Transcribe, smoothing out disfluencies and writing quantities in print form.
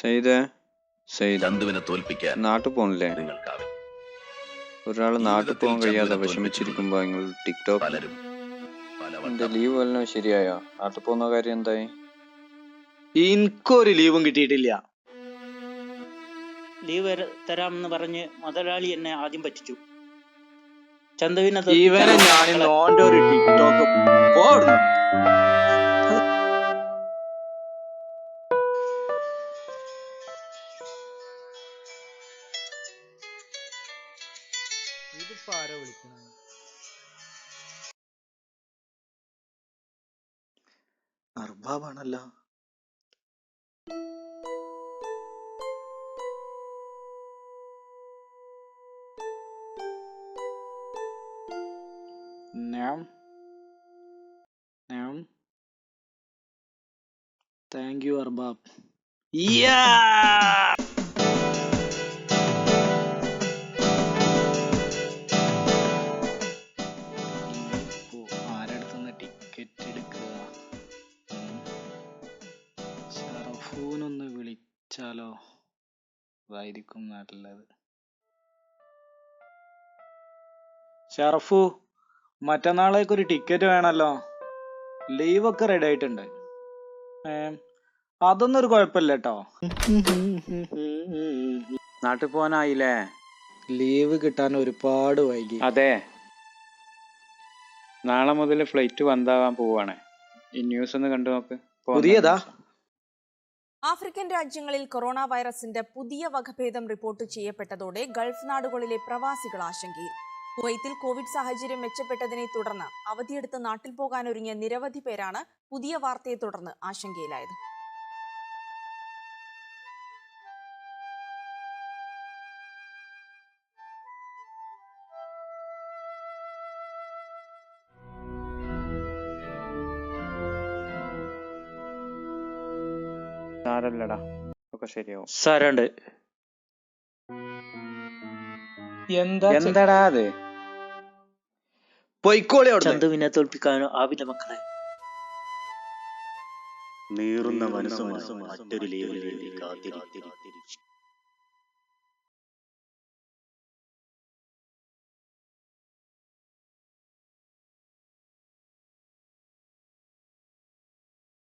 സെയ്തേ, സെയ്ത് ചന്തുവിനെ തോൽപ്പിക്കാൻ നാട്ടിൽ പോണില്ലേ? നിങ്ങൾക്കാവില്ല. ഒരാൾ നാട്ടിൽ പോകാൻ കഴിയാതെ ചന്തുവിനെ വിഷമിച്ചിരിക്കുമ്പോ നിങ്ങൾ ടിക്ടോക്ക്. പലരും പല എന്റെ വട്ടം ലീവ് വല്ലതും ശരിയായോ? നാട്ടിൽ പോകുന്ന കാര്യം എന്തായി? എനിക്കൊരു ലീവും കിട്ടിയിട്ടില്ല. ലീവ് തരാമെന്ന് പറഞ്ഞ് മുതലാളി എന്നെ ആദ്യം പറ്റിച്ചു. ചന്തുവിനെ ഇവനെ ഞാൻ നോന്റെ ഒരു ടിക്ടോക്ക് പോടുന്നു. അർബാബാണല്ലോ. താങ്ക് യു അർബാബ്. ആരടുത്തുനിന്ന് ടിക്കറ്റ് എടുക്കുക? ഷറഫൂനൊന്ന് വിളിച്ചാലോ? അതായിരിക്കും നല്ലത്. ഷറഫു, മറ്റന്നാളേക്ക് ഒരു ടിക്കറ്റ് വേണമല്ലോ. ലീവൊക്കെ റെഡി ആയിട്ടുണ്ട്. അതൊന്നും ഒരു കുഴപ്പമില്ല കേട്ടോ. നാട്ടിൽ പോകാനായില്ലേ? ലീവ് കിട്ടാൻ ഒരുപാട് വൈകി. അതെ, നാളെ മുതൽ ഫ്ലൈറ്റ് ബന്ധാവാൻ പോവാണ്. ഈ ന്യൂസ് ഒന്ന് കണ്ടു നോക്ക്. പുതിയതാ? ആഫ്രിക്കൻ രാജ്യങ്ങളിൽ കൊറോണ വൈറസിന്റെ പുതിയ വകഭേദം റിപ്പോർട്ട് ചെയ്യപ്പെട്ടതോടെ ഗൾഫ് നാടുകളിലെ പ്രവാസികൾ ആശങ്കയിൽ. കുവൈത്തിൽ കോവിഡ് സാഹചര്യം മെച്ചപ്പെട്ടതിനെ തുടർന്ന് അവധിയെടുത്ത് നാട്ടിൽ പോകാനൊരുങ്ങിയ നിരവധി പേരാണ് പുതിയ വാർത്തയെ തുടർന്ന് ആശങ്കയിലായത്. സാരല്ലടാ, ഒക്കെ ശരിയാവും. സാരണ്ട്. എന്താടാ അത്? പൊയ്ക്കോളി. ചന്തുവിനെ തോൽപ്പിക്കാനോ ആവില്ല മക്കളെ. നീറുന്ന മനസ്സും മറ്റൊരു ലീവിന് വേണ്ടി കാത്തിരിക്കും.